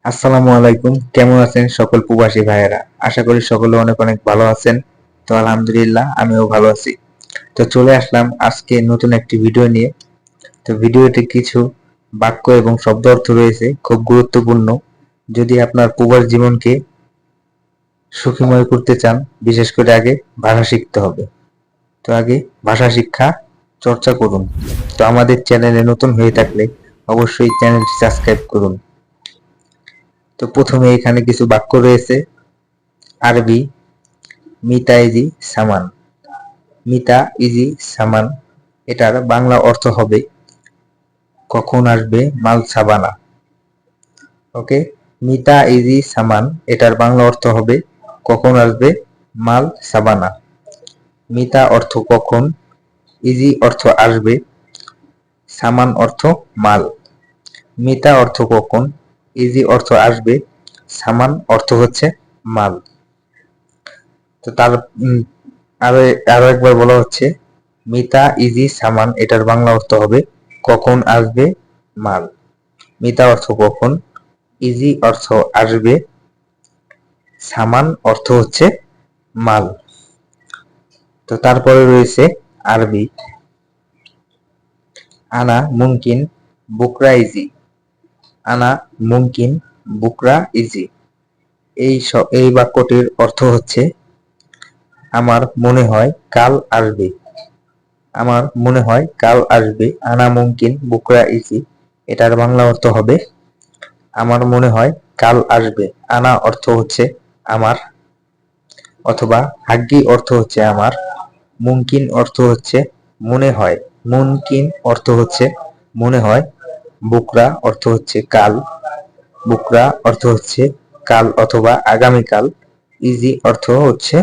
আসসালামু আলাইকুম। কেমন আছেন সকল প্রবাসী ভাইয়েরা? আশা করি সকলে অনেক অনেক ভালো আছেন। তো আলহামদুলিল্লাহ আমিও ভালো আছি। তো চলে আসলাম আজকে নতুন একটি ভিডিও নিয়ে। তো ভিডিওতে কিছু বাক্য এবং শব্দ অর্থ রয়েছে খুব গুরুত্বপূর্ণ। যদি আপনার প্রবাস জীবনকে সুখময় করতে চান, বিশেষ করে আগে ভাষা শিখতে হবে। তো আগে ভাষা শিক্ষা চর্চা করুন। তো আমাদের চ্যানেলে নতুন হয়ে থাকলে অবশ্যই চ্যানেলটি সাবস্ক্রাইব করুন। তো প্রথমে এখানে কিছু বাক্য রয়েছে। আরবি মিতা ইজি সামান। মিতা ইজি সামান এটার বাংলা অর্থ হবে কখন আসবে মাল সাবানা। ওকে, মিতা ইজি সামান এটার বাংলা অর্থ হবে কখন আসবে মাল সাবানা। মিতা অর্থ কখন, ইজি অর্থ আসবে, সামান অর্থ মাল। মিতা অর্থ কখন, ইজি অর্থ আসবে, সামান অর্থ হচ্ছে মাল। তো তার আরো আরো একবার বলা হচ্ছে মিতা ইজি সামান এটার বাংলা অর্থ হবে কখন আসবে মাল। মিতা অর্থ কখন, ইজি অর্থ আসবে, সামান অর্থ হচ্ছে মাল। তো তারপরে রয়েছে আরবি আনা মুমকিন বুকরা ইজি। আনা মুমকিন বুকরা ইজি এই বাক্যটির অর্থ হচ্ছে আমার মনে হয় কাল আসবে। আমার মনে হয় কাল আসবে। আনা মুমকিন বুকরা ইজি এটার বাংলা অর্থ হবে আমার মনে হয় কাল আসবে। আনা অর্থ হচ্ছে আমার, অথবা হাগ্গি অর্থ হচ্ছে আমার, মুমকিন অর্থ হচ্ছে মনে হয়, মুমকিন অর্থ হচ্ছে মনে হয়, বুকরা অর্থ হচ্ছে কাল, বুকরা অর্থ হচ্ছে কাল অথবা আগামীকাল, ইজি অর্থ হচ্ছে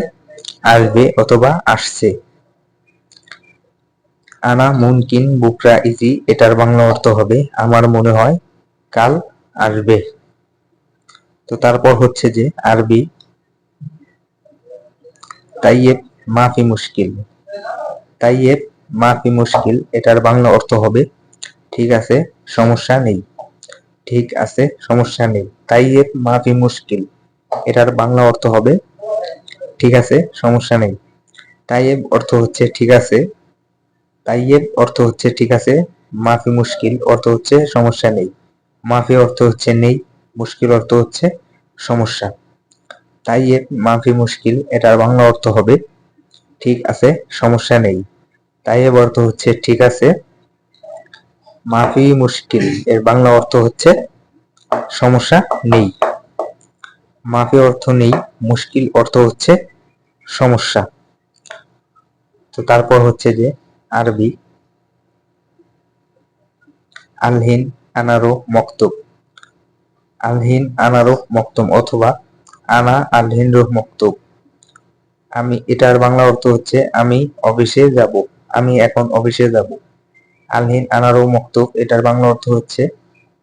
আসবে অথবা আসছে। আনা মুমকিন বুকরা ইজি এটার বাংলা অর্থ হবে আমার মনে হয় কাল আসবে। তো তারপর হচ্ছে যে আরবি তাইয়েব মাফি মুশকিল। তাইয়েব মাফি মুশকিল এটার বাংলা অর্থ হবে ঠিক আছে সমস্যা নেই। ঠিক আছে সমস্যা নেই। তাইয়েব মাফি মুশকিল এটার বাংলা অর্থ হবে ঠিক আছে সমস্যা নেই। তাইয়েব অর্থ হচ্ছে ঠিক আছে, তাইয়েব অর্থ হচ্ছে ঠিক আছে, মাফি মুশকিল অর্থ হচ্ছে সমস্যা নেই। মাফি অর্থ হচ্ছে নেই, মুশকিল অর্থ হচ্ছে সমস্যা। তাইয়েব মাফি মুশকিল এটার বাংলা অর্থ হবে ঠিক আছে সমস্যা নেই। তাইয়েব অর্থ হচ্ছে ঠিক আছে, মাফি মুশকিল এর বাংলা অর্থ হচ্ছে সমস্যা নেই। মাফি অর্থ নেই, মুশকিল অর্থ হচ্ছে সমস্যা। তো তারপর হচ্ছে যে আরবি আলহিন আনারো মক্তব। আলহিন আনারো মক্তম অথবা আনা আলহিন রোহ মক্তব। আমি এটার বাংলা অর্থ হচ্ছে আমি অফিসে যাব, আমি এখন অফিসে যাব। আলহিন আনারো মক্তব এটার বাংলা অর্থ হচ্ছে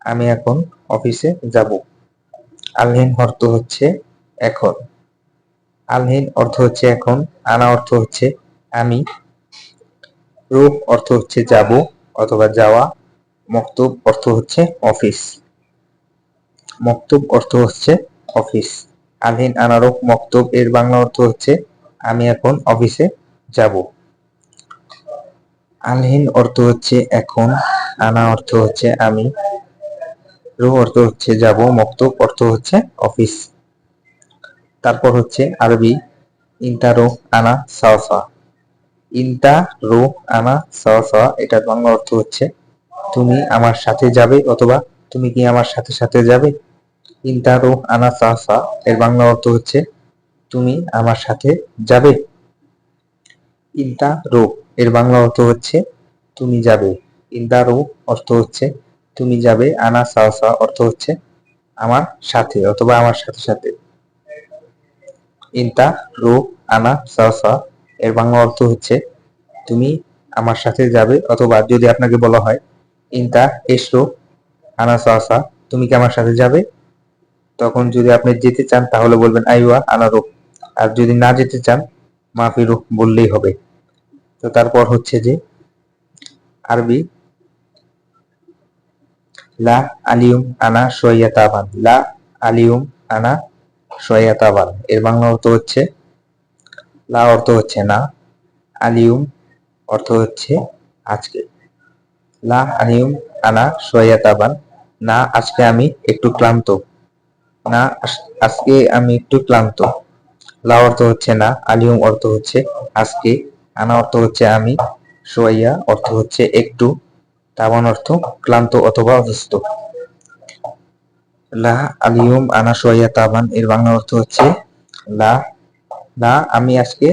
আমি এখন অফিসে যাব। আলহিন অর্থ হচ্ছে এখন, আলহিন অর্থ হচ্ছে এখন, আনা অর্থ হচ্ছে আমি, রূপ অর্থ হচ্ছে যাব অথবা যাওয়া, মক্তব অর্থ হচ্ছে অফিস। মক্তব অর্থ হচ্ছে অফিস। আলহিন আনারক মক্তব এর বাংলা অর্থ হচ্ছে আমি এখন অফিসে যাব। আলহিন অর্থ হচ্ছে এখন, আনা অর্থ হচ্ছে আমি, রু অর্থ হচ্ছে যাব, মক্তব অর্থ হচ্ছে অফিস। তারপর হচ্ছে আরবি ইনতা রো আনা সাওসা। ইনতা রো আনা সাওসা এটার বাংলা অর্থ হচ্ছে তুমি আমার সাথে যাবে অথবা তুমি কি আমার সাথে সাথে যাবে। ইনতা রো আনা সাওসা এর বাংলা অর্থ হচ্ছে তুমি আমার সাথে যাবে। ইনতা রো এর বাংলা অর্থ হচ্ছে তুমি যাবে। ইনতা রো অর্থ হচ্ছে তুমি যাবে, আনা সাওসা অর্থ হচ্ছে আমার সাথে অথবা আমার সাথে সাথে। ইনতা রো আনা সাওসা এর বাংলা অর্থ হচ্ছে তুমি আমার সাথে যাবে, অথবা যদি আপনাকে বলা হয় ইনতা এসো আনা সাওসা তুমি কি আমার সাথে যাবে, তখন যদি আপনি যেতে চান তাহলে বলবেন আইওয়া আনা রো, আর যদি না যেতে চান মাফি রো বললেই হবে। তো তারপর হচ্ছে যে আরবি লা আলিউম আনা শোয়া তাবান। লা আলিউম আনা শয়াতাবান এর বাংলা অর্থ হচ্ছে লা অর্থ হচ্ছে না, আলিউম অর্থ হচ্ছে আজকে। লা আলিউম আনা শয়াতাবান, না আজকে আমি একটু ক্লান্ত, না আজকে আমি একটু ক্লান্ত। লা অর্থ হচ্ছে না, আলিউম অর্থ হচ্ছে আজকে, আনা অর্থ হচ্ছে আমি, সোয়াইয়া অর্থ হচ্ছে একটু, তাবান অর্থ ক্লান্ত অথবা অসুস্থ। লা আলিউম আনা সোয়াইয়া তাবান এর বাংলা অর্থ হচ্ছে লা, না আমি আজকে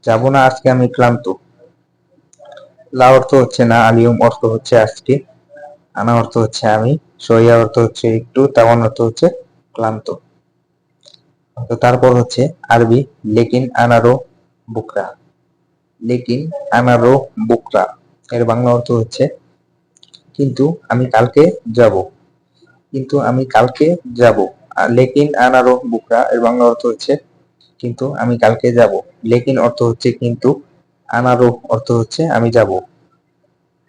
যাব না, আজকে আমি ক্লান্ত। লা অর্থ হচ্ছে না, আলিউম অর্থ হচ্ছে আজকে, আনা অর্থ হচ্ছে আমি, সোয়া অর্থ হচ্ছে একটু, তাওয়ান অর্থ হচ্ছে ক্লান্ত। তো তারপর হচ্ছে আরবি লেকিন আনারো বুকরা। লেকিন আনারো বুকরা এর বাংলা অর্থ হচ্ছে কিন্তু আমি কালকে যাব, কিন্তু আমি কালকে যাব। লেকিন আনারো বুকরা এর বাংলা অর্থ হচ্ছে কিন্তু আমি কালকে যাব। লেকিন অর্থ হচ্ছে কিন্তু, আনারো অর্থ হচ্ছে আমি যাব,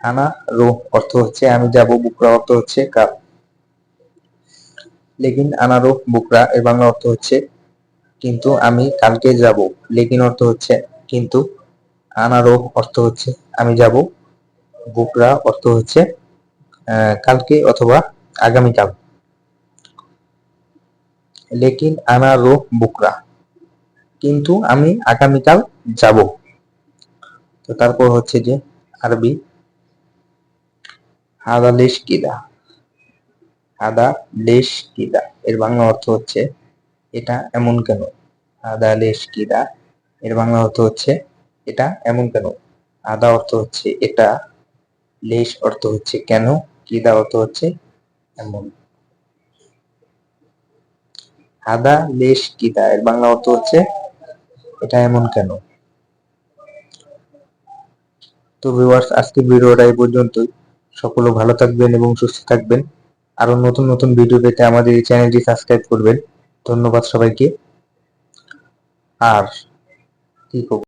আনা রো অর্থ হচ্ছে আমি যাব, বুকরা অর্থ হচ্ছে কাল। লেকিন আনারো বুকরা এর বাংলা অর্থ হচ্ছে কিন্তু আমি কালকে যাব। লেকিন অর্থ হচ্ছে কিন্তু, আনারো অর্থ হচ্ছে আমি যাব, বুকরা অর্থ হচ্ছে কালকে অথবা আগামীকাল। লেকিন আনারো বুকরা কিন্তু আমি আগামীকাল যাব। তো তারপর হচ্ছে যে আরবি হাদা লেশ কিদা। হাদা লেশ কিদা এর বাংলা অর্থ হচ্ছে এটা এমন কেন। হাদা লেশ কিদা এর বাংলা অর্থ হচ্ছে এটা এমন কেন। আদা অর্থ হচ্ছে এটা, লেশ অর্থ হচ্ছে কেন, কিদা অর্থ হচ্ছে এমন। হাদা লেশ কিদা এর বাংলা অর্থ হচ্ছে এটা এমন কেন। তো ভিউয়ার্স, আজকে ভিডিওটা এই পর্যন্তই। সকলে ভালো থাকবেন এবং সুস্থ থাকবেন। আরো নতুন নতুন ভিডিও পেতে আমাদের এই চ্যানেলটি সাবস্ক্রাইব করবেন। ধন্যবাদ সবাইকে। আর কি